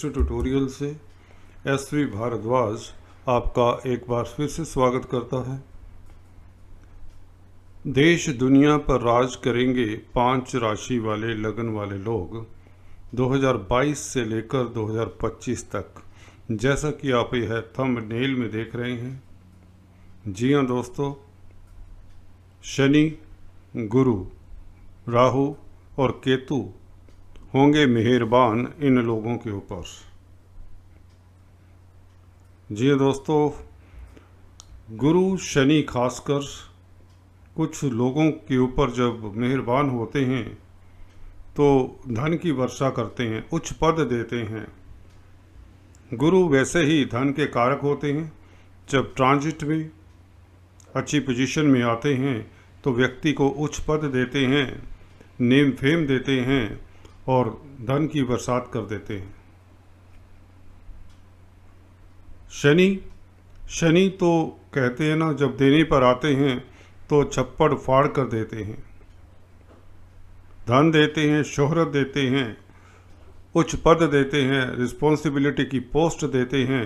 Tutorial से SV Bhardwaj आपका एक बार फिर से स्वागत करता है। देश दुनिया पर राज करेंगे 5 राशि वाले लगन वाले लोग 2022 से लेकर 2025 तक, जैसा कि आप यह थंबनेल में देख रहे हैं। जी हाँ दोस्तों, शनि, गुरु, राहु और केतु होंगे मेहरबान इन लोगों के ऊपर। जी दोस्तों, गुरु शनि खासकर कुछ लोगों के ऊपर जब मेहरबान होते हैं तो धन की वर्षा करते हैं, उच्च पद देते हैं। गुरु वैसे ही धन के कारक होते हैं। जब ट्रांजिट में अच्छी पोजीशन में आते हैं तो व्यक्ति को उच्च पद देते हैं, नेम फेम देते हैं और धन की बरसात कर देते हैं। शनि तो कहते हैं ना, जब देने पर आते हैं तो छप्पड़ फाड़ कर देते हैं। धन देते हैं, शोहरत देते हैं, उच्च पद देते हैं, रिस्पॉन्सिबिलिटी की पोस्ट देते हैं,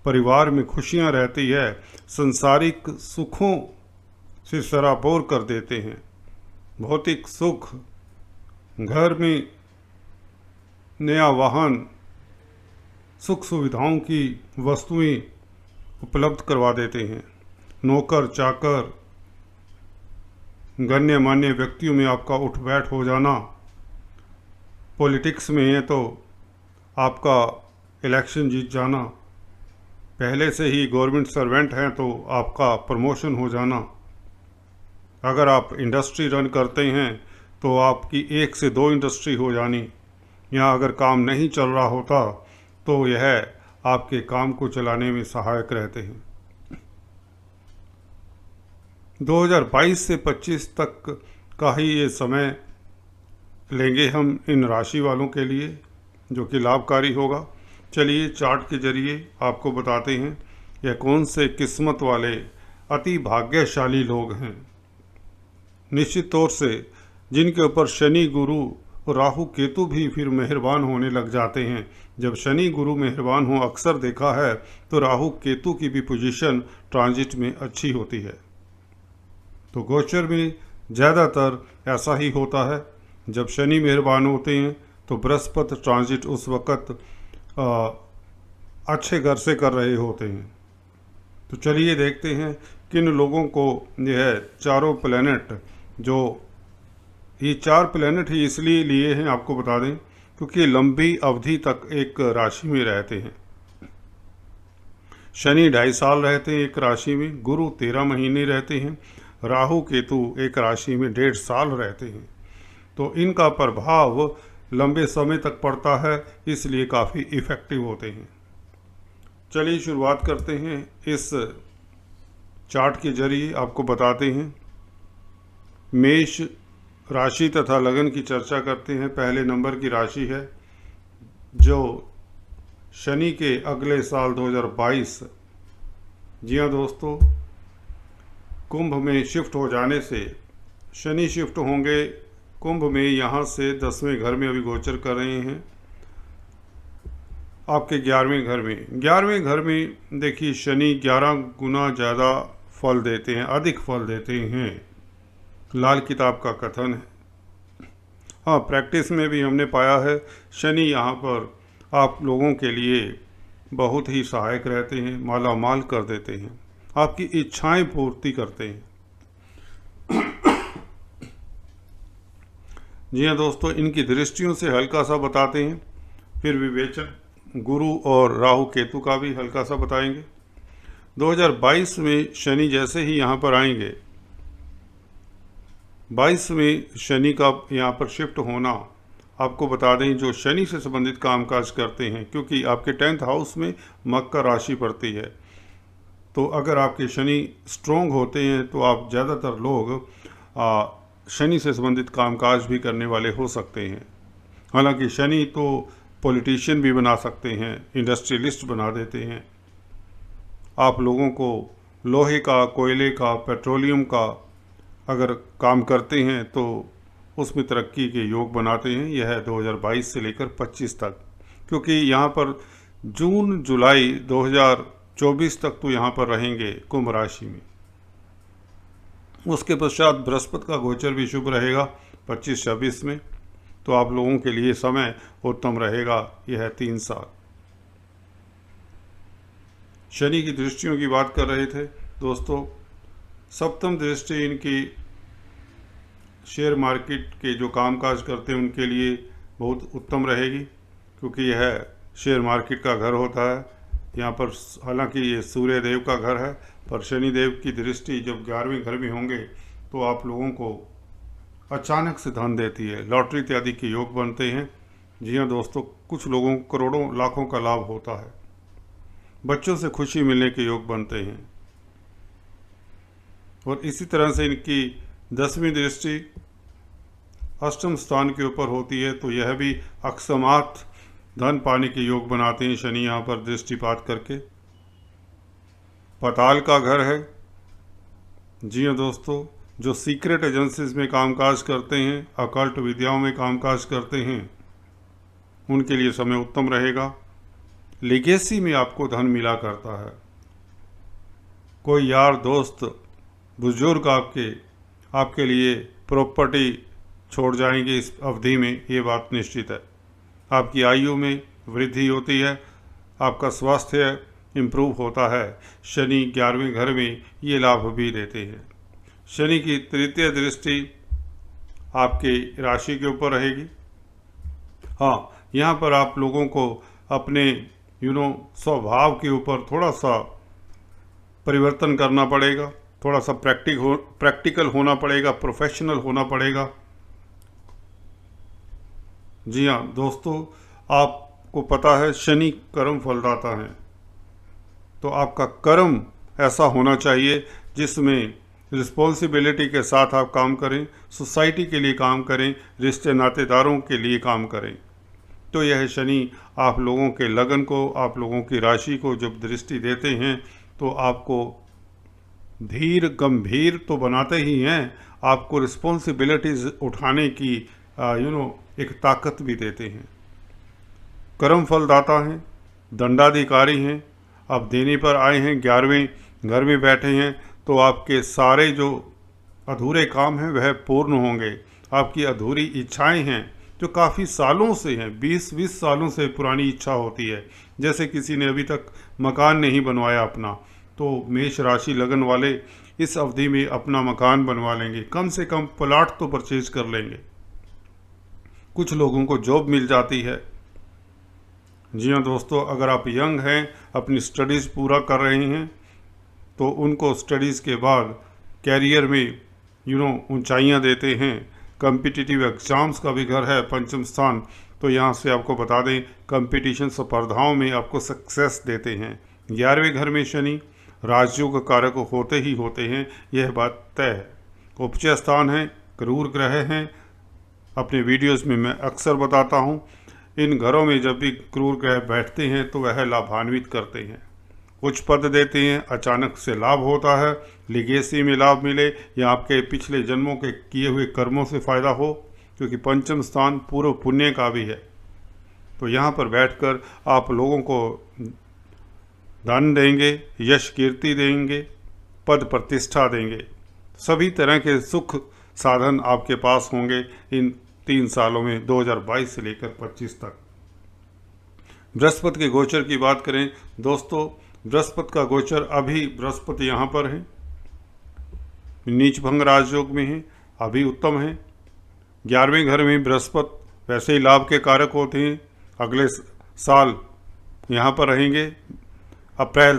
परिवार में खुशियां रहती है, संसारिक सुखों से सराबोर कर देते हैं। भौतिक सुख, घर में नया वाहन, सुख सुविधाओं की वस्तुएं उपलब्ध करवा देते हैं। नौकर चाकर, गण्यमान्य व्यक्तियों में आपका उठ बैठ हो जाना, पॉलिटिक्स में है तो आपका इलेक्शन जीत जाना, पहले से ही गवर्नमेंट सर्वेंट हैं तो आपका प्रमोशन हो जाना, अगर आप इंडस्ट्री रन करते हैं तो आपकी 1 से 2 इंडस्ट्री हो जानी, या अगर काम नहीं चल रहा होता तो यह आपके काम को चलाने में सहायक रहते हैं। 2022 से 25 तक का ही ये समय लेंगे हम इन राशि वालों के लिए, जो कि लाभकारी होगा। चलिए चार्ट के जरिए आपको बताते हैं यह कौन से किस्मत वाले अति भाग्यशाली लोग हैं। निश्चित तौर से जिनके ऊपर शनि, गुरु, राहु, केतु भी फिर मेहरबान होने लग जाते हैं। जब शनि गुरु मेहरबान हो, अक्सर देखा है तो राहु केतु की भी पोजीशन ट्रांजिट में अच्छी होती है। तो गोचर में ज़्यादातर ऐसा ही होता है। जब शनि मेहरबान होते हैं तो बृहस्पति ट्रांजिट उस वक़्त अच्छे घर से कर रहे होते हैं। तो चलिए देखते हैं किन लोगों को यह चारों प्लैनेट, जो ये 4 प्लैनेट ही इसलिए लिए हैं आपको बता दें क्योंकि लंबी अवधि तक एक राशि में रहते हैं। शनि 2.5 साल रहते हैं एक राशि में, गुरु 13 महीने रहते हैं, राहु केतु एक राशि में 1.5 साल रहते हैं। तो इनका प्रभाव लंबे समय तक पड़ता है, इसलिए काफ़ी इफ़ेक्टिव होते हैं। चलिए शुरुआत करते हैं। इस चार्ट के जरिए आपको बताते हैं मेष राशि तथा लगन की चर्चा करते हैं। पहले नंबर की राशि है जो शनि के अगले साल 2022, जी हाँ दोस्तों, कुंभ में शिफ्ट हो जाने से शनि शिफ्ट होंगे कुंभ में। यहाँ से 10वें घर में अभी गोचर कर रहे हैं, आपके 11वें घर में। 11वें घर में देखिए शनि 11 गुना ज़्यादा फल देते हैं, अधिक फल देते हैं, लाल किताब का कथन है। हाँ, प्रैक्टिस में भी हमने पाया है शनि यहाँ पर आप लोगों के लिए बहुत ही सहायक रहते हैं, माला माल कर देते हैं, आपकी इच्छाएं पूर्ति करते हैं। जी हाँ दोस्तों, इनकी दृष्टियों से हल्का सा बताते हैं, फिर विवेचन गुरु और राहु केतु का भी हल्का सा बताएंगे। 2022 में शनि जैसे ही यहाँ पर आएंगे, 22 में शनि का यहाँ पर शिफ्ट होना, आपको बता दें जो शनि से संबंधित कामकाज करते हैं, क्योंकि आपके 10th हाउस में मकर राशि पड़ती है, तो अगर आपके शनि स्ट्रोंग होते हैं तो आप ज़्यादातर लोग शनि से संबंधित कामकाज भी करने वाले हो सकते हैं। हालांकि शनि तो पॉलिटिशियन भी बना सकते हैं, इंडस्ट्रियलिस्ट बना देते हैं। आप लोगों को लोहे का, कोयले का, पेट्रोलियम का अगर काम करते हैं तो उसमें तरक्की के योग बनाते हैं। यह है 2022 से लेकर 25 तक। क्योंकि यहाँ पर जून जुलाई 2024 तक तो यहाँ पर रहेंगे कुंभ राशि में। उसके पश्चात बृहस्पति का गोचर भी शुभ रहेगा 25-26 में, तो आप लोगों के लिए समय उत्तम रहेगा यह 3 साल। शनि की दृष्टियों की बात कर रहे थे दोस्तों। सप्तम दृष्टि इनकी शेयर मार्केट के जो कामकाज करते हैं उनके लिए बहुत उत्तम रहेगी, क्योंकि यह शेयर मार्केट का घर होता है। यहाँ पर हालांकि ये सूर्य देव का घर है, पर शनि देव की दृष्टि जब 11वें घर में होंगे तो आप लोगों को अचानक से धन देती है। लॉटरी इत्यादि के योग बनते हैं। जी हाँ दोस्तों, कुछ लोगों को करोड़ों लाखों का लाभ होता है। बच्चों से खुशी मिलने के योग बनते हैं। और इसी तरह से इनकी 10वीं दृष्टि अष्टम स्थान के ऊपर होती है, तो यह भी अकस्मात धन पाने के योग बनाते हैं शनि यहाँ पर दृष्टिपात करके। पाताल का घर है। जी हाँ दोस्तों, जो सीक्रेट एजेंसीज में कामकाज करते हैं, अकल्ट विद्याओं में कामकाज करते हैं, उनके लिए समय उत्तम रहेगा। लिगेसी में आपको धन मिला करता है। कोई यार दोस्त बुजुर्ग आपके लिए प्रॉपर्टी छोड़ जाएंगे इस अवधि में, ये बात निश्चित है। आपकी आयु में वृद्धि होती है, आपका स्वास्थ्य इम्प्रूव होता है। शनि 11वें घर में ये लाभ भी देते हैं। शनि की तृतीय दृष्टि आपके राशि के ऊपर रहेगी। हाँ, यहाँ पर आप लोगों को अपने स्वभाव के ऊपर थोड़ा सा परिवर्तन करना पड़ेगा, थोड़ा सा प्रैक्टिकल होना पड़ेगा, प्रोफेशनल होना पड़ेगा। जी हाँ दोस्तों, आपको पता है शनि कर्म फलदाता है, तो आपका कर्म ऐसा होना चाहिए जिसमें रिस्पॉन्सिबिलिटी के साथ आप काम करें, सोसाइटी के लिए काम करें, रिश्ते नातेदारों के लिए काम करें। तो यह शनि आप लोगों के लगन को, आप लोगों की राशि को जब दृष्टि देते हैं तो आपको धीर गंभीर तो बनाते ही हैं, आपको रिस्पॉन्सिबिलिटीज उठाने की एक ताकत भी देते हैं। कर्म फलदाता हैं, दंडाधिकारी हैं। अब देने पर आए हैं, 11वें घर में बैठे हैं, तो आपके सारे जो अधूरे काम हैं वह पूर्ण होंगे। आपकी अधूरी इच्छाएं हैं जो काफ़ी सालों से हैं, 20-20 सालों से पुरानी इच्छा होती है, जैसे किसी ने अभी तक मकान नहीं बनवाया अपना, तो मेष राशि लगन वाले इस अवधि में अपना मकान बनवा लेंगे, कम से कम प्लाट तो परचेज कर लेंगे। कुछ लोगों को जॉब मिल जाती है। जी हाँ दोस्तों, अगर आप यंग हैं, अपनी स्टडीज़ पूरा कर रहे हैं, तो उनको स्टडीज़ के बाद कैरियर में ऊंचाइयां देते हैं। कॉम्पिटिटिव एग्ज़ाम्स का भी घर है पंचम स्थान, तो यहाँ से आपको बता दें कंपटीशन स्पर्धाओं में आपको सक्सेस देते हैं। 11वें घर में शनि राजयोग कारक होते ही होते हैं, यह बात तय है। उपचय स्थान है, क्रूर ग्रह हैं। अपने वीडियोस में मैं अक्सर बताता हूँ, इन घरों में जब भी क्रूर ग्रह बैठते हैं तो वह लाभान्वित करते हैं, उच्च पद देते हैं, अचानक से लाभ होता है, लिगेसी में लाभ मिले या आपके पिछले जन्मों के किए हुए कर्मों से फ़ायदा हो, क्योंकि पंचम स्थान पूर्व पुण्य का भी है। तो यहाँ पर बैठकर आप लोगों को धन देंगे, यश कीर्ति देंगे, पद प्रतिष्ठा देंगे, सभी तरह के सुख साधन आपके पास होंगे इन 3 सालों में, 2022 से लेकर 25 तक। बृहस्पति के गोचर की बात करें दोस्तों, बृहस्पति का गोचर अभी बृहस्पति यहाँ पर है, नीच भंग राजयोग में है, अभी उत्तम है। 11वें घर में बृहस्पति वैसे ही लाभ के कारक होते हैं। अगले साल यहाँ पर रहेंगे अप्रैल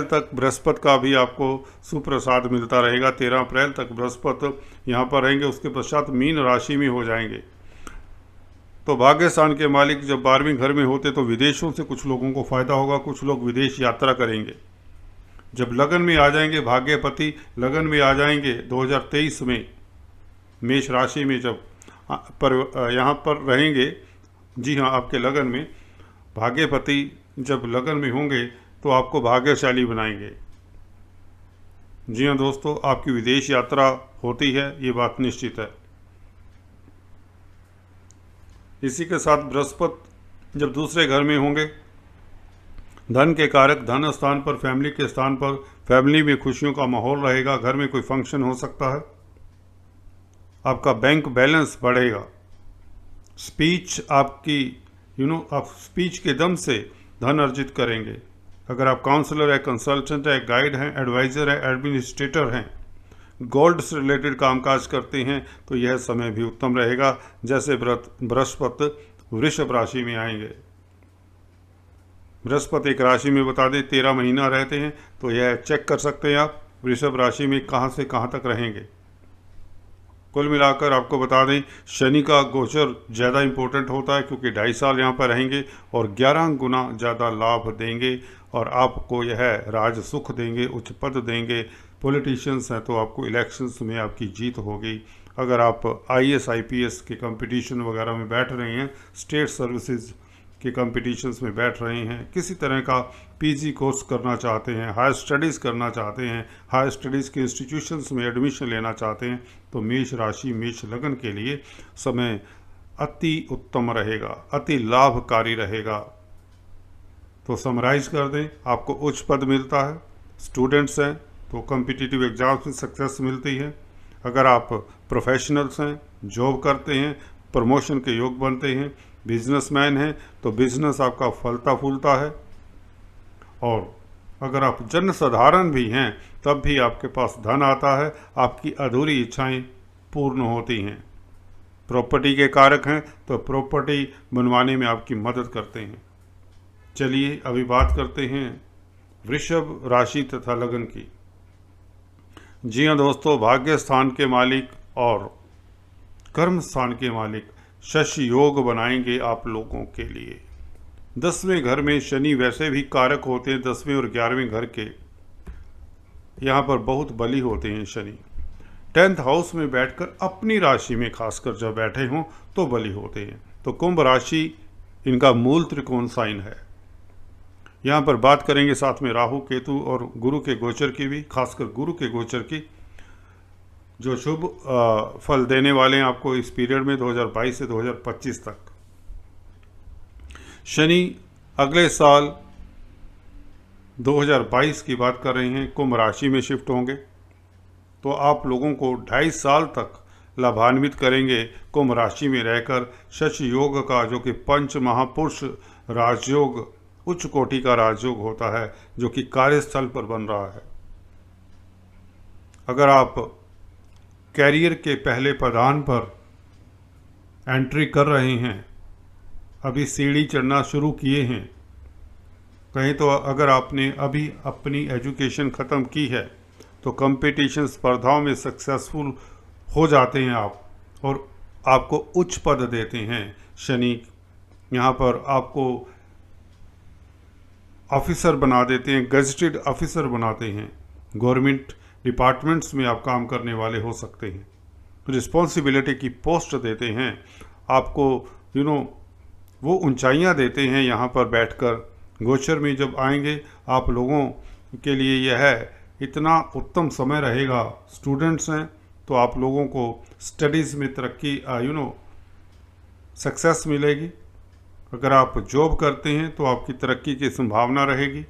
तक बृहस्पति का भी आपको सुप्रसाद मिलता रहेगा। 13 अप्रैल तक बृहस्पति यहाँ पर रहेंगे, उसके पश्चात मीन राशि में हो जाएंगे। तो भाग्य स्थान के मालिक जब 12वें घर में होते तो विदेशों से कुछ लोगों को फ़ायदा होगा, कुछ लोग विदेश यात्रा करेंगे। जब लगन में आ जाएंगे, भाग्यपति लगन में आ जाएंगे 2023 में, मेष राशि में जब यहाँ पर रहेंगे, जी हाँ आपके लगन में भाग्यपति जब लगन में होंगे तो आपको भाग्यशाली बनाएंगे। जी हाँ दोस्तों, आपकी विदेश यात्रा होती है, ये बात निश्चित है। इसी के साथ बृहस्पति जब दूसरे घर में होंगे, धन के कारक धन स्थान पर, फैमिली के स्थान पर, फैमिली में खुशियों का माहौल रहेगा, घर में कोई फंक्शन हो सकता है, आपका बैंक बैलेंस बढ़ेगा, स्पीच आपकी आप स्पीच के दम से धन अर्जित करेंगे। अगर आप काउंसलर है, कंसल्टेंट है, गाइड हैं, एडवाइज़र है, एडमिनिस्ट्रेटर हैं, गोल्ड से रिलेटेड कामकाज करते हैं, तो यह समय भी उत्तम रहेगा। जैसे बृहस्पति वृषभ राशि में आएंगे, बृहस्पति एक राशि में बता दें 13 महीना रहते हैं, तो यह चेक कर सकते हैं आप वृषभ राशि में कहाँ से कहाँ तक रहेंगे। कुल मिलाकर आपको बता दें, शनि का गोचर ज़्यादा इम्पोर्टेंट होता है, क्योंकि 2.5 साल यहाँ पर रहेंगे और 11 गुना ज़्यादा लाभ देंगे, और आपको यह राज सुख देंगे, उच्च पद देंगे। पॉलिटिशियंस हैं तो आपको इलेक्शंस में आपकी जीत होगी। अगर आप IAS IPS के कंपटीशन वगैरह में बैठ रहे हैं, स्टेट सर्विसेज के कंपटीशंस में बैठ रहे हैं, किसी तरह का PG कोर्स करना चाहते हैं, हायर स्टडीज़ करना चाहते हैं, हायर स्टडीज़ के इंस्टीट्यूशंस में एडमिशन लेना चाहते हैं, तो मेष राशि मेष लगन के लिए समय अति उत्तम रहेगा, अति लाभकारी रहेगा। तो समराइज कर दें, आपको उच्च पद मिलता है, स्टूडेंट्स हैं तो कॉम्पिटिटिव एग्जाम्स में सक्सेस मिलती है, अगर आप प्रोफेशनल्स हैं, जॉब करते हैं, प्रमोशन के योग बनते हैं, बिजनेसमैन हैं तो बिजनेस आपका फलता फूलता है, और अगर आप जन साधारण भी हैं तब भी आपके पास धन आता है, आपकी अधूरी इच्छाएं पूर्ण होती हैं। प्रॉपर्टी के कारक हैं तो प्रॉपर्टी बनवाने में आपकी मदद करते हैं। चलिए अभी बात करते हैं वृषभ राशि तथा लगन की। जी हाँ दोस्तों, भाग्य स्थान के मालिक और कर्म स्थान के मालिक शशि योग बनाएंगे आप लोगों के लिए। 10वें घर में शनि वैसे भी कारक होते हैं, 10वें और 11वें घर के यहाँ पर बहुत बली होते हैं शनि। 10th हाउस में बैठकर अपनी राशि में खासकर जब बैठे हों तो बली होते हैं। तो कुंभ राशि इनका मूल त्रिकोण साइन है। यहाँ पर बात करेंगे साथ में राहु केतु और गुरु के गोचर की भी, खासकर गुरु के गोचर की, जो शुभ फल देने वाले हैं आपको इस पीरियड में 2022 से 2025 तक। शनि अगले साल 2022 की बात कर रहे हैं, कुंभ राशि में शिफ्ट होंगे, तो आप लोगों को 2.5 साल तक लाभान्वित करेंगे कुंभ राशि में रहकर। शशि योग का, जो कि पंच महापुरुष राजयोग, उच्च कोटि का राजयोग होता है, जो कि कार्यस्थल पर बन रहा है। अगर आप कैरियर के पहले पदान पर एंट्री कर रहे हैं, अभी सीढ़ी चढ़ना शुरू किए हैं, कहीं तो अगर आपने अभी अपनी एजुकेशन ख़त्म की है तो कंपटीशन स्पर्धाओं में सक्सेसफुल हो जाते हैं आप, और आपको उच्च पद देते हैं शनि। यहाँ पर आपको ऑफिसर बना देते हैं, गजेटेड ऑफिसर बनाते हैं, गवर्नमेंट डिपार्टमेंट्स में आप काम करने वाले हो सकते हैं, रिस्पॉन्सिबिलिटी की पोस्ट देते हैं आपको, वो ऊंचाइयां देते हैं। यहाँ पर बैठकर गोचर में जब आएंगे आप लोगों के लिए यह इतना उत्तम समय रहेगा। स्टूडेंट्स हैं तो आप लोगों को स्टडीज़ में तरक्की सक्सेस मिलेगी। अगर आप जॉब करते हैं तो आपकी तरक्की की संभावना रहेगी,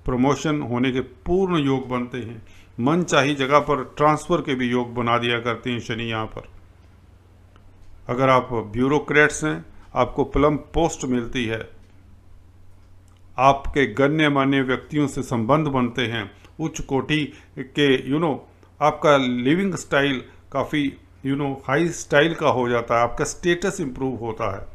प्रमोशन होने के पूर्ण योग बनते हैं। मन चाही जगह पर ट्रांसफ़र के भी योग बना दिया करते हैं शनि यहाँ पर। अगर आप ब्यूरोक्रेट्स हैं, आपको प्लम पोस्ट मिलती है, आपके गण्यमान्य व्यक्तियों से संबंध बनते हैं, उच्च कोटि के आपका लिविंग स्टाइल काफ़ी हाई स्टाइल का हो जाता है, आपका स्टेटस इम्प्रूव होता है।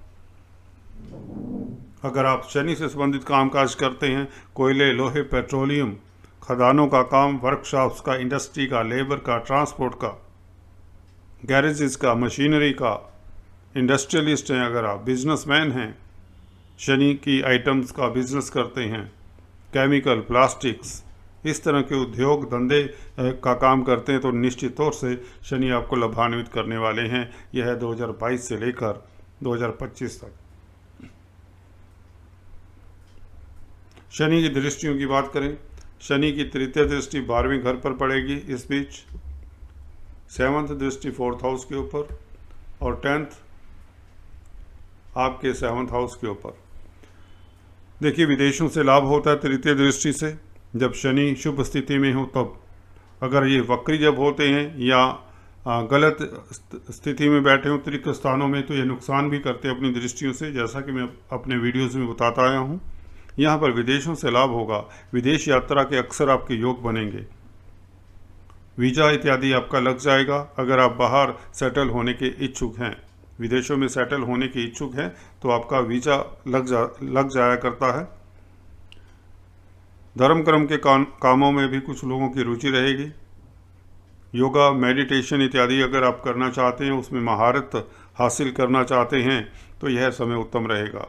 अगर आप शनि से संबंधित कामकाज करते हैं, कोयले, लोहे, पेट्रोलियम, खदानों का काम, वर्कशॉप्स का, इंडस्ट्री का, लेबर का, ट्रांसपोर्ट का, गैरेजेस का, मशीनरी का, इंडस्ट्रियलिस्ट हैं, अगर आप बिजनेसमैन हैं, शनि की आइटम्स का बिजनेस करते हैं, केमिकल, प्लास्टिक्स, इस तरह के उद्योग धंधे का काम करते हैं, तो निश्चित तौर से शनि आपको लाभान्वित करने वाले हैं। यह है 2022 से लेकर 2025 तक। शनि की दृष्टियों की बात करें, शनि की तृतीय दृष्टि 12वें घर पर पड़ेगी, इस बीच 7th दृष्टि 4th हाउस के ऊपर, और 10th आपके 7th हाउस के ऊपर। देखिए, विदेशों से लाभ होता है तृतीय दृष्टि से, जब शनि शुभ स्थिति में हो तब। अगर ये वक्री जब होते हैं या गलत स्थिति में बैठे हों त्रिक स्थानों में, तो ये नुकसान भी करते हैं अपनी दृष्टियों से, जैसा कि मैं अपने वीडियोज़ में बताता आया हूँ। यहाँ पर विदेशों से लाभ होगा, विदेश यात्रा के अक्सर आपके योग बनेंगे, वीज़ा इत्यादि आपका लग जाएगा। अगर आप बाहर सेटल होने के इच्छुक हैं, विदेशों में सेटल होने के इच्छुक हैं, तो आपका वीज़ा लग जाया करता है। धर्म कर्म के कामों में भी कुछ लोगों की रुचि रहेगी। योगा, मेडिटेशन इत्यादि अगर आप करना चाहते हैं, उसमें महारत हासिल करना चाहते हैं, तो यह समय उत्तम रहेगा।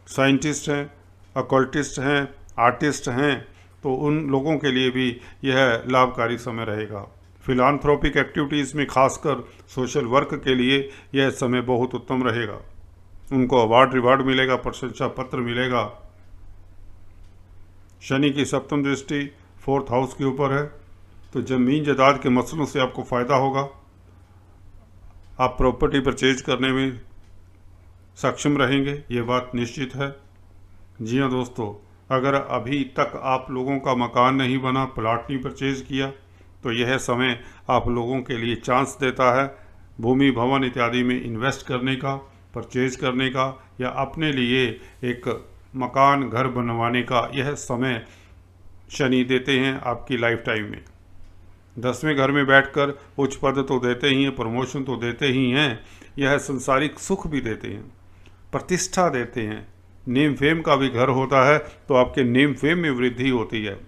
साइंटिस्ट हैं, अकल्टिस्ट हैं, आर्टिस्ट हैं, तो उन लोगों के लिए भी यह लाभकारी समय रहेगा। फिलान्थ्रोपिक एक्टिविटीज़ में खासकर सोशल वर्क के लिए यह समय बहुत उत्तम रहेगा। उनको अवार्ड रिवार्ड मिलेगा, प्रशंसा पत्र मिलेगा। शनि की सप्तम दृष्टि 4th हाउस के ऊपर है, तो ज़मीन जायदाद के मसलों से आपको फ़ायदा होगा। आप प्रॉपर्टी परचेज करने में सक्षम रहेंगे, ये बात निश्चित है। जी हाँ दोस्तों, अगर अभी तक आप लोगों का मकान नहीं बना, प्लाट नहीं परचेज किया, तो यह समय आप लोगों के लिए चांस देता है भूमि भवन इत्यादि में इन्वेस्ट करने का, परचेज करने का, या अपने लिए एक मकान घर बनवाने का। यह समय शनि देते हैं आपकी लाइफ टाइम में। 10वें घर में बैठकर उच्च पद तो देते ही हैं, प्रमोशन तो देते ही हैं, यह संसारिक सुख भी देते हैं, प्रतिष्ठा देते हैं। नेम फेम का भी घर होता है, तो आपके नेम फेम में वृद्धि होती है।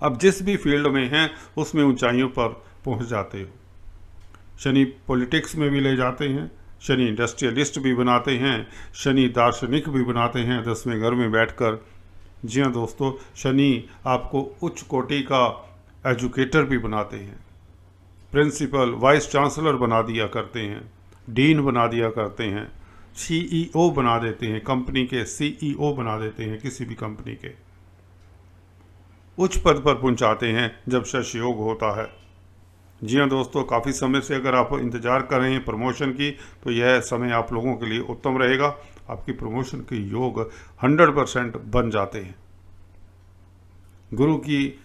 अब जिस भी फील्ड में हैं उसमें ऊंचाइयों पर पहुंच जाते हो। शनि पॉलिटिक्स में भी ले जाते हैं, शनि इंडस्ट्रियलिस्ट भी बनाते हैं, शनि दार्शनिक भी बनाते हैं 10वें घर में बैठकर। जी हाँ दोस्तों, शनि आपको उच्च कोटि का एजुकेटर भी बनाते हैं, प्रिंसिपल, वाइस चांसलर बना दिया करते हैं, डीन बना दिया करते हैं, सीईओ बना देते हैं, कंपनी के सीईओ बना देते हैं, किसी भी कंपनी के उच्च पद पर पहुंचाते हैं जब शश योग होता है। जी हाँ दोस्तों, काफ़ी समय से अगर आप इंतज़ार कर रहे हैं प्रमोशन की, तो यह समय आप लोगों के लिए उत्तम रहेगा। आपकी प्रमोशन के योग 100% बन जाते हैं। गुरु की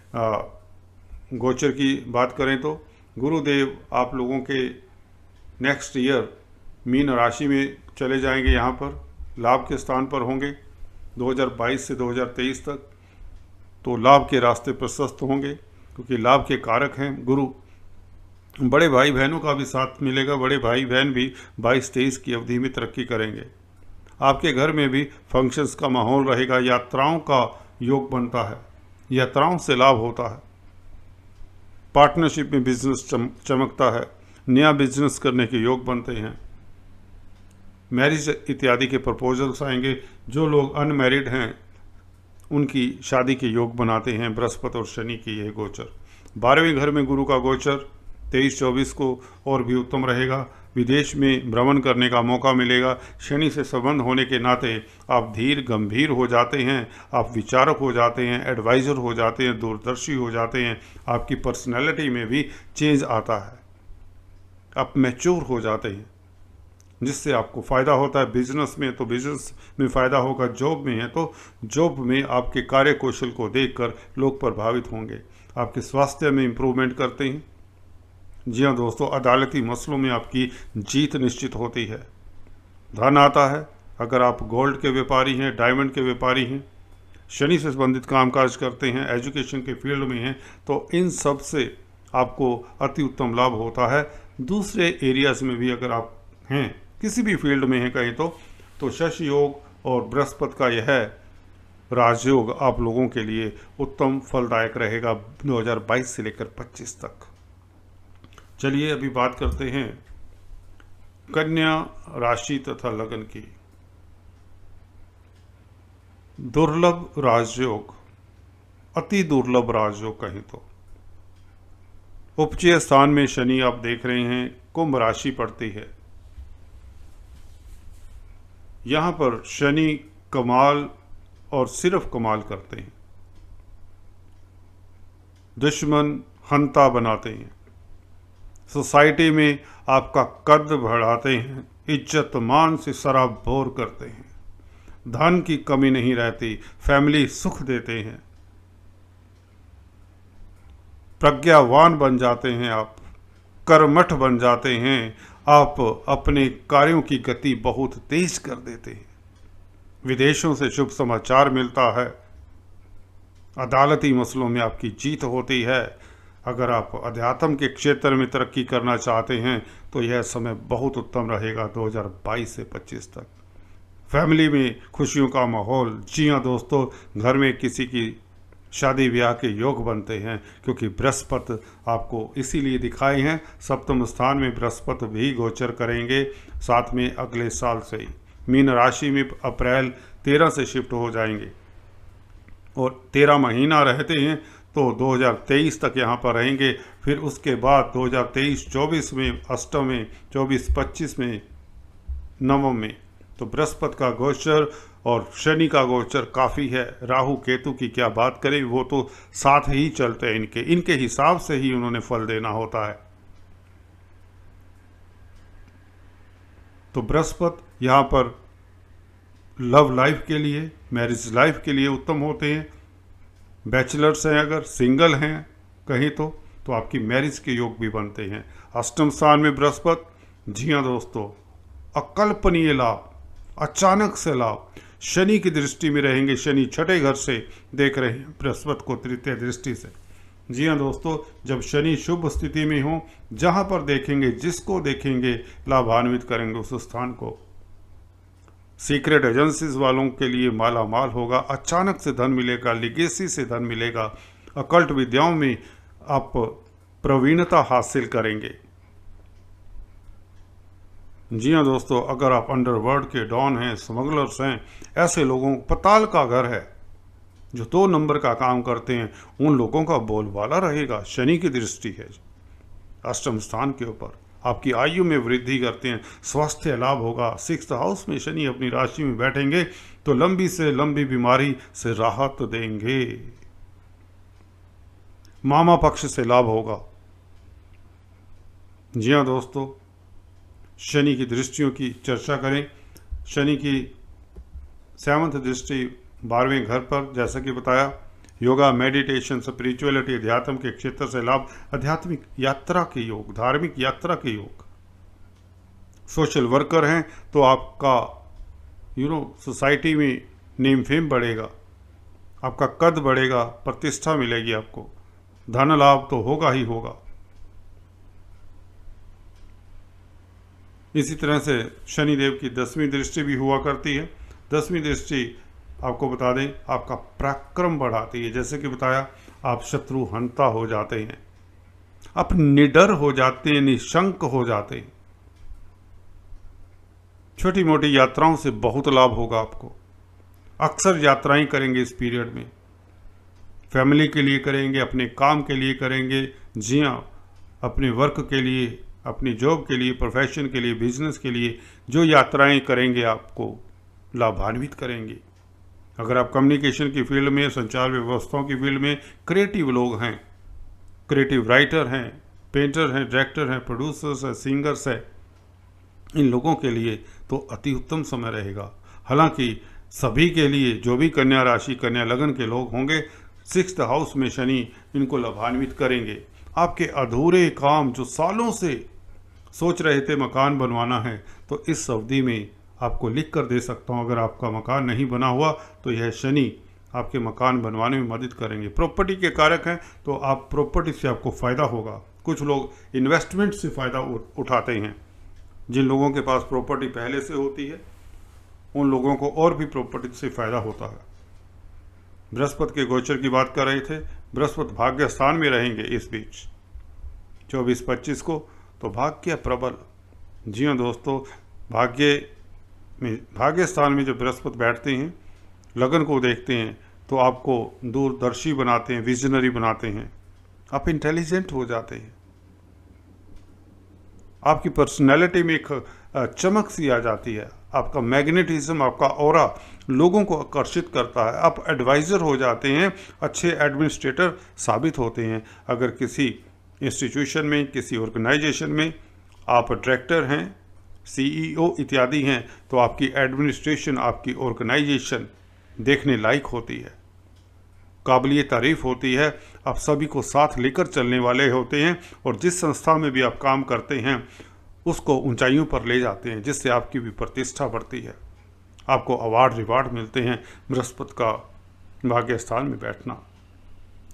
गोचर की बात करें तो गुरुदेव आप लोगों के नेक्स्ट ईयर मीन राशि में चले जाएंगे, यहाँ पर लाभ के स्थान पर होंगे 2022 से 2023 तक। तो लाभ के रास्ते प्रशस्त होंगे, क्योंकि लाभ के कारक हैं गुरु। बड़े भाई बहनों का भी साथ मिलेगा, बड़े भाई बहन भी 22-23 की अवधि में तरक्की करेंगे। आपके घर में भी फंक्शंस का माहौल रहेगा, यात्राओं का योग बनता है, यात्राओं से लाभ होता है। पार्टनरशिप में बिजनेस चमकता है, नया बिजनेस करने के योग बनते हैं। मैरिज इत्यादि के प्रपोजल्स आएंगे। जो लोग अनमैरिड हैं उनकी शादी के योग बनाते हैं बृहस्पति और शनि की यह गोचर। 12वें घर में गुरु का गोचर 23-24 को और भी उत्तम रहेगा। विदेश में भ्रमण करने का मौका मिलेगा। शनि से संबंध होने के नाते आप धीर गंभीर हो जाते हैं, आप विचारक हो जाते हैं, एडवाइज़र हो जाते हैं, दूरदर्शी हो जाते हैं। आपकी पर्सनैलिटी में भी चेंज आता है, आप मैच्योर हो जाते हैं, जिससे आपको फ़ायदा होता है। बिजनेस में तो बिजनेस में फ़ायदा होगा, जॉब में है तो जॉब में आपके कार्य कौशल को देखकर लोग प्रभावित होंगे, आपके स्वास्थ्य में इम्प्रूवमेंट करते हैं। जी हाँ दोस्तों, अदालती मसलों में आपकी जीत निश्चित होती है। धन आता है। अगर आप गोल्ड के व्यापारी हैं, डायमंड के व्यापारी हैं, शनि से संबंधित कामकाज करते हैं, एजुकेशन के फील्ड में हैं, तो इन सब से आपको अति उत्तम लाभ होता है। दूसरे एरियाज़ में भी अगर आप हैं, किसी भी फील्ड में हैं कहीं तो शश योग और बृहस्पति का यह राजयोग आप लोगों के लिए उत्तम फलदायक रहेगा 2022 से लेकर 25 तक। चलिए अभी बात करते हैं कन्या राशि तथा लगन की। दुर्लभ राजयोग, अति दुर्लभ राजयोग कहीं तो। उपचय स्थान में शनि आप देख रहे हैं, कुंभ राशि पड़ती है। यहाँ पर शनि कमाल और सिर्फ कमाल करते हैं, दुश्मन हंता बनाते हैं, सोसाइटी में आपका कद बढ़ाते हैं, इज्जत मान से सराबोर करते हैं, धन की कमी नहीं रहती, फैमिली सुख देते हैं, प्रज्ञावान बन जाते हैं आप, कर्मठ बन जाते हैं आप, अपने कार्यों की गति बहुत तेज कर देते हैं, विदेशों से शुभ समाचार मिलता है, अदालती मसलों में आपकी जीत होती है। अगर आप अध्यात्म के क्षेत्र में तरक्की करना चाहते हैं तो यह समय बहुत उत्तम रहेगा 2022 से 25 तक। फैमिली में खुशियों का माहौल। जी हाँ दोस्तों, घर में किसी की शादी ब्याह के योग बनते हैं, क्योंकि बृहस्पति आपको इसीलिए दिखाए हैं। सप्तम स्थान में बृहस्पति भी गोचर करेंगे, साथ में अगले साल से ही मीन राशि में अप्रैल 13 से शिफ्ट हो जाएंगे और 13 महीना रहते हैं तो 2023 तक यहाँ पर रहेंगे। फिर उसके बाद 2023-24 में अष्टम में, 24-25 में नवम में। तो बृहस्पति का गोचर और शनि का गोचर काफ़ी है। राहु केतु की क्या बात करें, वो तो साथ ही चलते हैं, इनके हिसाब से ही उन्होंने फल देना होता है। तो बृहस्पति यहाँ पर लव लाइफ के लिए, मैरिज लाइफ के लिए उत्तम होते हैं। बैचलर्स हैं, अगर सिंगल हैं कहीं तो आपकी मैरिज के योग भी बनते हैं। अष्टम स्थान में बृहस्पति, जी हाँ दोस्तों, अकल्पनीय लाभ, अचानक से लाभ, शनि की दृष्टि में रहेंगे। शनि छठे घर से देख रहे हैं बृहस्पति को तृतीय दृष्टि से। जी हाँ दोस्तों, जब शनि शुभ स्थिति में हो, जहाँ पर देखेंगे, जिसको देखेंगे लाभान्वित करेंगे उस स्थान को। सीक्रेट एजेंसीज वालों के लिए माला माल होगा, अचानक से धन मिलेगा, लिगेसी से धन मिलेगा। अकल्ट विद्याओं में आप प्रवीणता हासिल करेंगे। जी हाँ दोस्तों, अगर आप अंडरवर्ल्ड के डॉन हैं, स्मगलर्स हैं, ऐसे लोगों, पताल का घर है, जो 2 नंबर का काम करते हैं, उन लोगों का बोलबाला रहेगा। शनि की दृष्टि है अष्टम स्थान के ऊपर, आपकी आयु में वृद्धि करते हैं, स्वास्थ्य लाभ होगा। 6th हाउस में शनि अपनी राशि में बैठेंगे तो लंबी से लंबी बीमारी से राहत देंगे। मामा पक्ष से लाभ होगा। जी हाँ दोस्तों, शनि की दृष्टियों की चर्चा करें। शनि की 7th दृष्टि 12वें घर पर, जैसा कि बताया, योगा, मेडिटेशन, स्पिरिचुअलिटी, अध्यात्म के क्षेत्र से लाभ, आध्यात्मिक यात्रा के योग, धार्मिक यात्रा के योग। सोशल वर्कर हैं तो आपका सोसाइटी में नेम फेम बढ़ेगा, आपका कद बढ़ेगा, प्रतिष्ठा मिलेगी आपको, धन लाभ तो होगा ही होगा। इसी तरह से शनिदेव की 10वीं दृष्टि भी हुआ करती है। 10वीं दृष्टि आपको बता दें, आपका पराक्रम बढ़ाती है। जैसे कि बताया, आप शत्रु हंता हो जाते हैं, आप निडर हो जाते हैं, निशंक हो जाते हैं। छोटी मोटी यात्राओं से बहुत लाभ होगा आपको। अक्सर यात्राएं करेंगे इस पीरियड में, फैमिली के लिए करेंगे, अपने काम के लिए करेंगे। जी हाँ, अपने वर्क के लिए, अपनी जॉब के लिए, प्रोफेशन के लिए, बिजनेस के लिए जो यात्राएं करेंगे आपको लाभान्वित करेंगे। अगर आप कम्युनिकेशन की फील्ड में, संचार व्यवस्थाओं की फील्ड में क्रिएटिव लोग हैं, क्रिएटिव राइटर हैं, पेंटर हैं, डायरेक्टर हैं, प्रोड्यूसर्स हैं, सिंगर्स हैं, इन लोगों के लिए तो अति उत्तम समय रहेगा। हालांकि सभी के लिए, जो भी कन्या राशि, कन्या लगन के लोग होंगे, 6th हाउस में शनि इनको लाभान्वित करेंगे। आपके अधूरे काम जो सालों से सोच रहे थे मकान बनवाना है, तो इस अवधि में आपको लिख कर दे सकता हूँ। अगर आपका मकान नहीं बना हुआ तो यह शनि आपके मकान बनवाने में मदद करेंगे। प्रॉपर्टी के कारक हैं तो आप प्रॉपर्टी से आपको फ़ायदा होगा। कुछ लोग इन्वेस्टमेंट से फ़ायदा उठाते हैं। जिन लोगों के पास प्रॉपर्टी पहले से होती है उन लोगों को और भी प्रॉपर्टी से फ़ायदा होता है। बृहस्पति के गोचर की बात कर रहे थे। बृहस्पति भाग्य स्थान में रहेंगे इस बीच 24-25 को, तो भाग्य प्रबल। जी हाँ दोस्तों, भाग्य स्थान में जब बृहस्पति बैठते हैं, लगन को देखते हैं, तो आपको दूरदर्शी बनाते हैं, विजनरी बनाते हैं, आप इंटेलिजेंट हो जाते हैं, आपकी पर्सनैलिटी में एक चमक सी आ जाती है, आपका मैग्नेटिज्म, आपका ऑरा लोगों को आकर्षित करता है, आप एडवाइज़र हो जाते हैं, अच्छे एडमिनिस्ट्रेटर साबित होते हैं। अगर किसी इंस्टीट्यूशन में, किसी ऑर्गेनाइजेशन में आप डायरेक्टर हैं CEO इत्यादि हैं, तो आपकी एडमिनिस्ट्रेशन, आपकी ऑर्गेनाइजेशन देखने लायक होती है, काबिलिए तारीफ होती है। आप सभी को साथ लेकर चलने वाले होते हैं और जिस संस्था में भी आप काम करते हैं उसको ऊंचाइयों पर ले जाते हैं, जिससे आपकी भी प्रतिष्ठा बढ़ती है, आपको अवार्ड रिवार्ड मिलते हैं। बृहस्पति का भाग्य स्थान में बैठना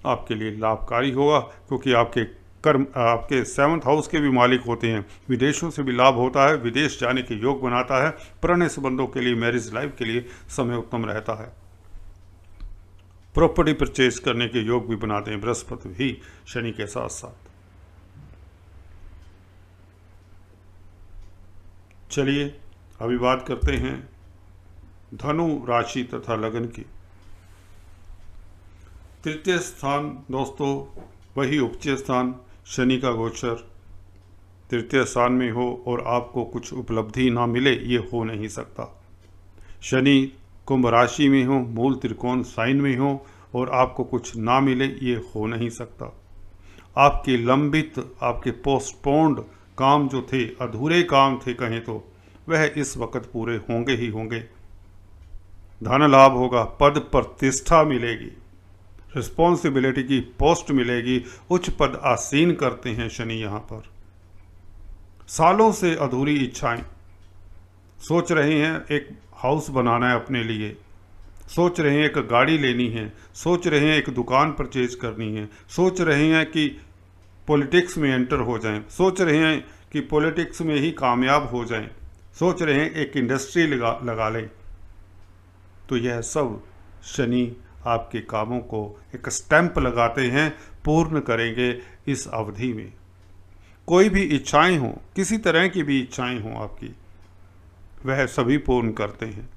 आपके लिए लाभकारी होगा, क्योंकि आपके कर्म आपके 7th हाउस के भी मालिक होते हैं। विदेशों से भी लाभ होता है, विदेश जाने के योग बनाता है। पुराने संबंधों के लिए, मैरिज लाइफ के लिए समय उत्तम रहता है। प्रॉपर्टी परचेज करने के योग भी बनाते हैं बृहस्पति भी शनि के साथ साथ। चलिए अभी बात करते हैं धनु राशि तथा लगन की। तृतीय स्थान दोस्तों वही उपचय स्थान, शनि का गोचर तृतीय स्थान में हो और आपको कुछ उपलब्धि ना मिले, ये हो नहीं सकता। शनि कुंभ राशि में हो, मूल त्रिकोण साइन में हो और आपको कुछ ना मिले, ये हो नहीं सकता। आपके लंबित, आपके पोस्टपोन्ड काम जो थे, अधूरे काम थे कहें तो, वह इस वक्त पूरे होंगे ही होंगे। धन लाभ होगा, पद प्रतिष्ठा मिलेगी, रिस्पॉन्सिबिलिटी की पोस्ट मिलेगी, उच्च पद आसीन करते हैं शनि यहाँ पर। सालों से अधूरी इच्छाएं, सोच रहे हैं एक हाउस बनाना है अपने लिए, सोच रहे हैं एक गाड़ी लेनी है, सोच रहे हैं एक दुकान परचेज करनी है, सोच रहे हैं कि पॉलिटिक्स में एंटर हो जाएं, सोच रहे हैं कि पॉलिटिक्स में ही कामयाब हो जाएं, सोच रहे हैं एक इंडस्ट्री लगा लें, तो यह सब शनि आपके कामों को एक स्टैंप लगाते हैं, पूर्ण करेंगे इस अवधि में। कोई भी इच्छाएं हों, किसी तरह की भी इच्छाएं हों आपकी, वह सभी पूर्ण करते हैं।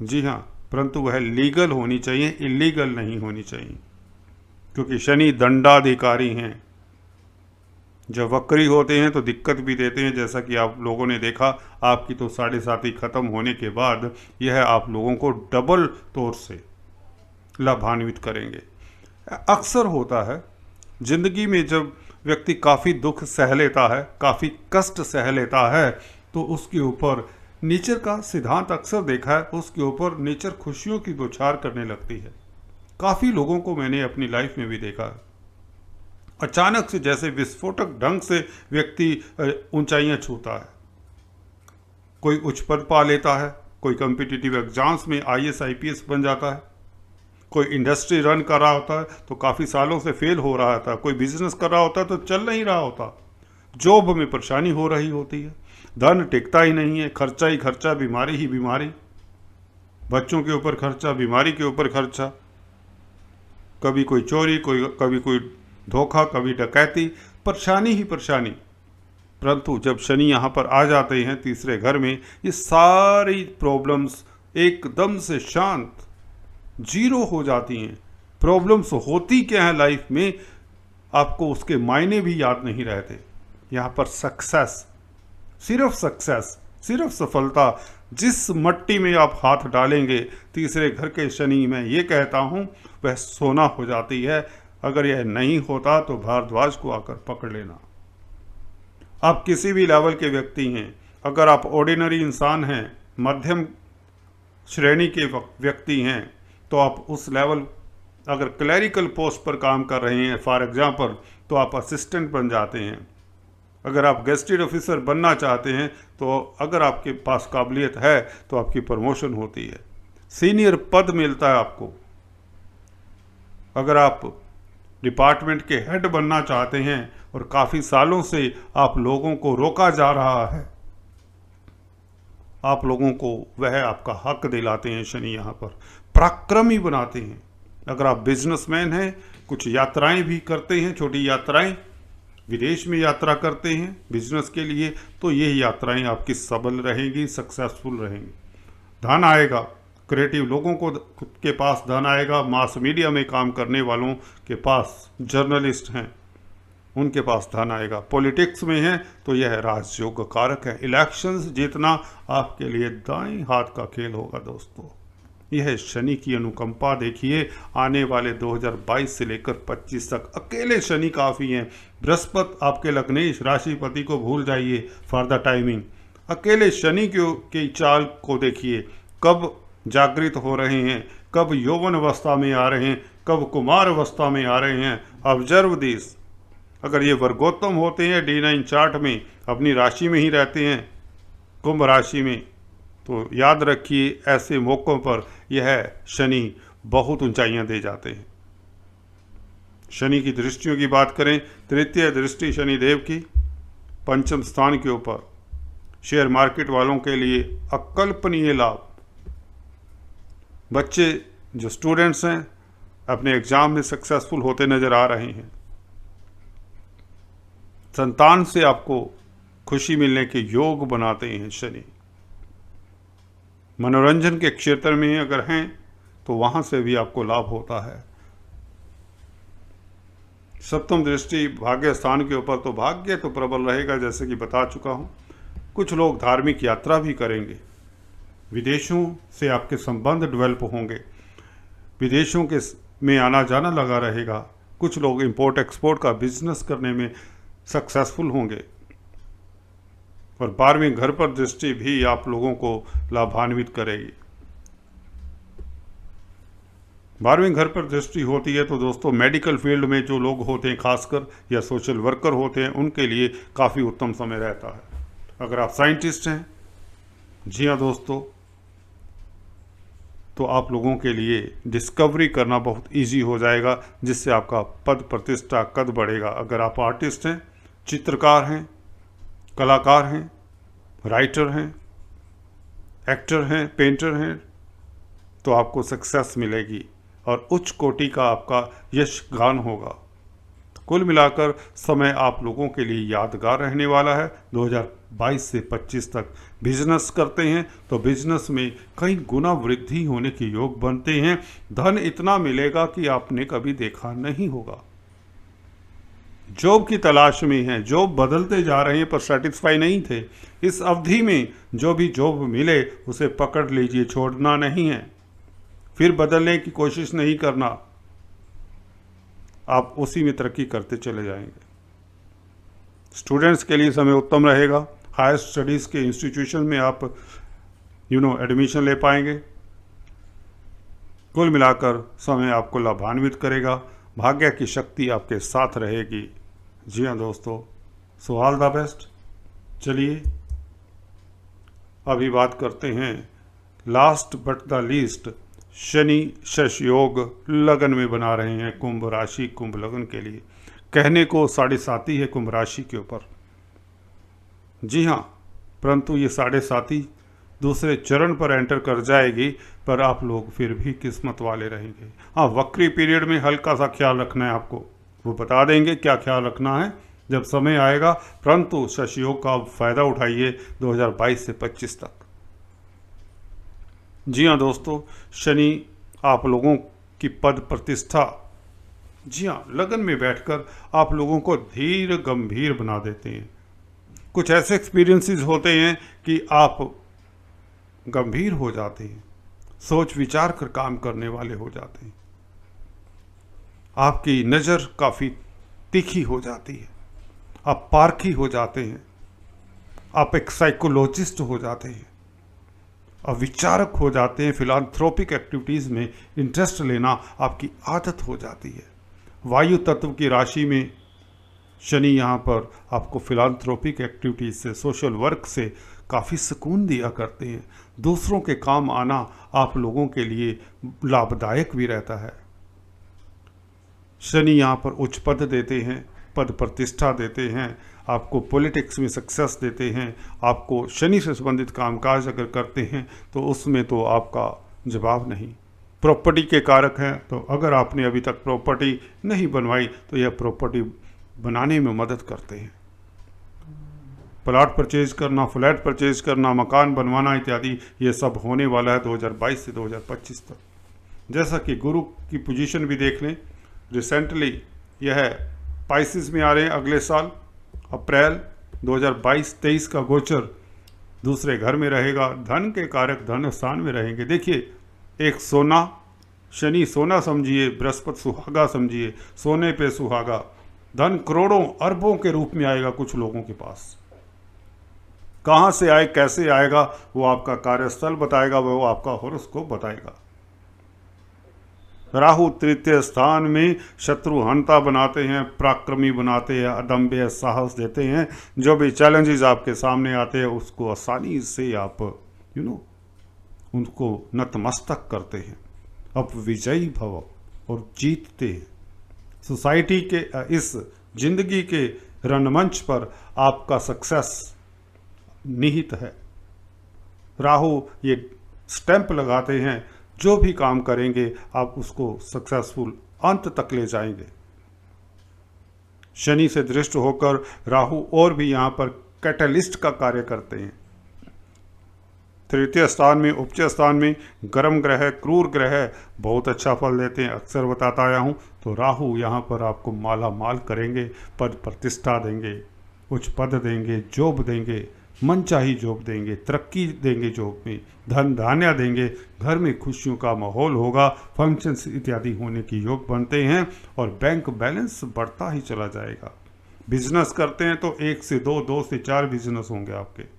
जी हाँ, परंतु वह लीगल होनी चाहिए, इलीगल नहीं होनी चाहिए, क्योंकि शनि दंडाधिकारी हैं। जब वक्री होते हैं तो दिक्कत भी देते हैं, जैसा कि आप लोगों ने देखा। आपकी तो 7.5 खत्म होने के बाद यह आप लोगों को डबल तौर से लाभान्वित करेंगे। अक्सर होता है जिंदगी में, जब व्यक्ति काफ़ी दुख सह लेता है, काफ़ी कष्ट सह लेता है, तो उसके ऊपर नेचर का सिद्धांत अक्सर देखा है, उसके ऊपर नेचर खुशियों की बौछार करने लगती है। काफ़ी लोगों को मैंने अपनी लाइफ में भी देखा है। अचानक से जैसे विस्फोटक ढंग से व्यक्ति ऊंचाइयां छूता है। कोई उच्च पद पा लेता है, कोई कॉम्पिटिटिव एग्जाम्स में IAS IPS बन जाता है, कोई इंडस्ट्री रन कर रहा होता है तो काफ़ी सालों से फेल हो रहा था, कोई बिजनेस कर रहा होता है तो चल नहीं रहा होता, जॉब में परेशानी हो रही होती है, धन टिकता ही नहीं है, खर्चा ही खर्चा, बीमारी ही बीमारी, बच्चों के ऊपर खर्चा, बीमारी के ऊपर खर्चा, कभी कोई चोरी, कभी कोई धोखा, कभी डकैती, परेशानी ही परेशानी। परंतु जब शनि यहाँ पर आ जाते हैं तीसरे घर में, ये सारी प्रॉब्लम्स एकदम से शांत, जीरो हो जाती हैं। प्रॉब्लम्स होती क्या है लाइफ में, आपको उसके मायने भी याद नहीं रहते। यहाँ पर सक्सेस, सिर्फ सफलता, जिस मट्टी में आप हाथ डालेंगे तीसरे घर के शनि, मैं ये कहता हूँ वह सोना हो जाती है। अगर यह नहीं होता तो भारद्वाज को आकर पकड़ लेना। आप किसी भी लेवल के व्यक्ति हैं, अगर आप ऑर्डिनरी इंसान हैं, मध्यम श्रेणी के व्यक्ति हैं, तो आप उस लेवल, अगर क्लरिकल पोस्ट पर काम कर रहे हैं फॉर एग्जांपल, तो आप असिस्टेंट बन जाते हैं। अगर आप गेस्टेड ऑफिसर बनना चाहते हैं तो अगर आपके पास काबिलियत है तो आपकी प्रमोशन होती है, सीनियर पद मिलता है आपको। अगर आप डिपार्टमेंट के हेड बनना चाहते हैं और काफ़ी सालों से आप लोगों को रोका जा रहा है, आप लोगों को वह आपका हक दिलाते हैं शनि यहाँ पर, पराक्रमी बनाते हैं। अगर आप बिजनेसमैन हैं, कुछ यात्राएं भी करते हैं, छोटी यात्राएं, विदेश में यात्रा करते हैं बिजनेस के लिए, तो ये यात्राएं आपकी सबल रहेंगी, सक्सेसफुल रहेंगी। धन आएगा, क्रिएटिव लोगों को के पास धन आएगा, मास मीडिया में काम करने वालों के पास, जर्नलिस्ट हैं उनके पास धन आएगा। पॉलिटिक्स में है तो यह राजयोग कारक है। इलेक्शंस जीतना आपके लिए दाएं हाथ का खेल होगा दोस्तों। यह शनि की अनुकंपा देखिए, आने वाले 2022 से लेकर 25 तक अकेले शनि काफ़ी हैं। बृहस्पति आपके लग्नेश राशिपति को भूल जाइए फॉर द टाइमिंग। अकेले शनि की चाल को देखिए, कब जागृत हो रहे हैं, कब यौवन अवस्था में आ रहे हैं, कब कुमार अवस्था में आ रहे हैं। Observe this. अगर ये वर्गोत्तम होते हैं D9 चार्ट में, अपनी राशि में ही रहते हैं, कुंभ राशि में, तो याद रखिए ऐसे मौक़ों पर यह शनि बहुत ऊंचाइयां दे जाते हैं। शनि की दृष्टियों की बात करें, तृतीय दृष्टि शनिदेव की पंचम स्थान के ऊपर, शेयर मार्केट वालों के लिए अकल्पनीय लाभ। बच्चे जो स्टूडेंट्स हैं अपने एग्जाम में सक्सेसफुल होते नजर आ रहे हैं। संतान से आपको खुशी मिलने के योग बनाते हैं शनि। मनोरंजन के क्षेत्र में अगर हैं तो वहां से भी आपको लाभ होता है। सप्तम दृष्टि भाग्य स्थान के ऊपर, तो भाग्य तो प्रबल रहेगा जैसे कि बता चुका हूं। कुछ लोग धार्मिक यात्रा भी करेंगे, विदेशों से आपके संबंध डेवलप होंगे, विदेशों के में आना जाना लगा रहेगा। कुछ लोग इंपोर्ट एक्सपोर्ट का बिजनेस करने में सक्सेसफुल होंगे। और 12वें घर पर दृष्टि भी आप लोगों को लाभान्वित करेगी। 12वें घर पर दृष्टि होती है तो दोस्तों मेडिकल फील्ड में जो लोग होते हैं खासकर, या सोशल वर्कर होते हैं, उनके लिए काफ़ी उत्तम समय रहता है। अगर आप साइंटिस्ट हैं, जी हाँ दोस्तों, तो आप लोगों के लिए डिस्कवरी करना बहुत इजी हो जाएगा, जिससे आपका पद प्रतिष्ठा कद बढ़ेगा। अगर आप आर्टिस्ट हैं, चित्रकार हैं, कलाकार हैं, राइटर हैं, एक्टर हैं, पेंटर हैं, तो आपको सक्सेस मिलेगी और उच्च कोटि का आपका यश गान होगा। कुल मिलाकर समय आप लोगों के लिए यादगार रहने वाला है। 2022 से 25 तक बिजनेस करते हैं तो बिजनेस में कई गुना वृद्धि होने के योग बनते हैं। धन इतना मिलेगा कि आपने कभी देखा नहीं होगा। जॉब की तलाश में हैं, जॉब बदलते जा रहे हैं पर सेटिस्फाई नहीं थे, इस अवधि में जो भी जॉब मिले उसे पकड़ लीजिए, छोड़ना नहीं है, फिर बदलने की कोशिश नहीं करना। आप उसी में तरक्की करते चले जाएंगे। स्टूडेंट्स के लिए समय उत्तम रहेगा। हायर स्टडीज़ के इंस्टीट्यूशन में आप एडमिशन ले पाएंगे। कुल मिलाकर समय आपको लाभान्वित करेगा। भाग्य की शक्ति आपके साथ रहेगी। जी हाँ दोस्तों, सो ऑल द बेस्ट। चलिए अभी बात करते हैं last but the least, Shani शश योग लगन में बना रहे हैं कुंभ राशि, कुंभ लगन के लिए। कहने को 7.5 है कुंभ राशि के ऊपर, जी हाँ, परंतु ये 7.5 दूसरे चरण पर एंटर कर जाएगी, पर आप लोग फिर भी किस्मत वाले रहेंगे। हाँ, वक्री पीरियड में हल्का सा ख्याल रखना है आपको, वो बता देंगे क्या ख्याल रखना है जब समय आएगा। परंतु शश योग का फायदा उठाइए 2022 से 25 तक। जी हाँ दोस्तों, शनि आप लोगों की पद प्रतिष्ठा, जी हाँ, लगन में बैठकर आप लोगों को धीर गंभीर बना देते हैं। कुछ ऐसे एक्सपीरियंसेस होते हैं कि आप गंभीर हो जाते हैं, सोच विचार कर काम करने वाले हो जाते हैं, आपकी नज़र काफ़ी तीखी हो जाती है, आप पारखी हो जाते हैं, आप एक साइकोलॉजिस्ट हो जाते हैं, आप विचारक हो जाते हैं। फिलांथ्रोपिक एक्टिविटीज़ में इंटरेस्ट लेना आपकी आदत हो जाती है। वायु तत्व की राशि में शनि यहाँ पर आपको फिलांथ्रोपिक एक्टिविटीज़ से, सोशल वर्क से काफ़ी सुकून दिया करते हैं। दूसरों के काम आना आप लोगों के लिए लाभदायक भी रहता है। शनि यहाँ पर उच्च पद देते हैं, पद प्रतिष्ठा देते हैं, आपको पॉलिटिक्स में सक्सेस देते हैं। आपको शनि से संबंधित कामकाज अगर करते हैं तो उसमें तो आपका जवाब नहीं। प्रॉपर्टी के कारक हैं, तो अगर आपने अभी तक प्रॉपर्टी नहीं बनवाई तो यह प्रॉपर्टी बनाने में मदद करते हैं। प्लॉट परचेज करना, फ्लैट परचेज करना, मकान बनवाना इत्यादि, ये सब होने वाला है 2022 से 2025 तक। जैसा कि गुरु की पोजीशन भी देख लें, रिसेंटली यह पाइसिस में आ रहे हैं। अगले साल अप्रैल 2022-23 का गोचर दूसरे घर में रहेगा। धन के कारक धन स्थान में रहेंगे। देखिए, एक सोना, शनि सोना समझिए, बृहस्पति सुहागा समझिए, सोने पे सुहागा। धन करोड़ों अरबों के रूप में आएगा कुछ लोगों के पास। कहाँ से आए, कैसे आएगा, वो आपका कार्यस्थल बताएगा, वो आपका हॉरोस्कोप बताएगा। राहु तृतीय स्थान में शत्रुहंता बनाते हैं, पराक्रमी बनाते हैं, अदम्य साहस देते हैं। जो भी चैलेंजेस आपके सामने आते हैं उसको आसानी से आप उनको नतमस्तक करते हैं। अब विजयी भव और जीतते हैं। सोसाइटी के इस जिंदगी के रंगमंच पर आपका सक्सेस निहित है। राहु ये स्टैंप लगाते हैं, जो भी काम करेंगे आप उसको सक्सेसफुल अंत तक ले जाएंगे। शनि से दृष्ट होकर राहु और भी यहाँ पर कैटलिस्ट का कार्य करते हैं। तृतीय स्थान में, उच्च स्थान में गर्म ग्रह, क्रूर ग्रह बहुत अच्छा फल देते हैं। अक्सर बताता आया हूँ। तो राहु यहाँ पर आपको माला माल करेंगे, पद प्रतिष्ठा देंगे, उच्च पद देंगे, जॉब देंगे, मनचाही जॉब देंगे, तरक्की देंगे, जॉब में धन धान्य देंगे, घर में खुशियों का माहौल होगा, फंक्शंस इत्यादि होने की योग बनते हैं और बैंक बैलेंस बढ़ता ही चला जाएगा। बिजनेस करते हैं तो 1 से 2, 2 से 4 बिजनेस होंगे आपके।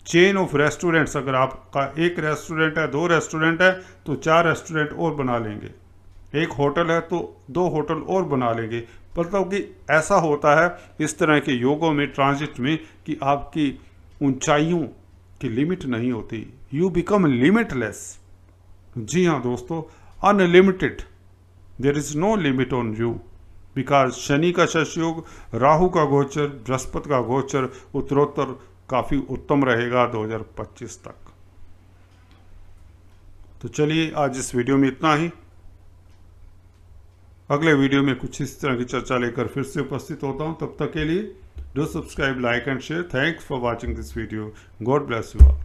चेन ऑफ रेस्टोरेंट्स, अगर आपका एक रेस्टोरेंट है, 2 रेस्टोरेंट है तो 4 रेस्टोरेंट और बना लेंगे। एक होटल है तो 2 होटल और बना लेंगे। मतलब कि ऐसा होता है इस तरह के योगों में, ट्रांजिट में, कि आपकी ऊंचाइयों की लिमिट नहीं होती। You become limitless. जी हाँ दोस्तों, unlimited. There is no limit on you, because Shani का शशयोग, राहु का गोचर, बृहस्पति का गोचर उत्तरोत्तर काफ़ी उत्तम रहेगा 2025 तक। तो चलिए आज इस वीडियो में इतना ही। अगले वीडियो में कुछ इस तरह की चर्चा लेकर फिर से उपस्थित होता हूं। तब तक के लिए do subscribe, like and share. Thanks for watching this video. God bless you all.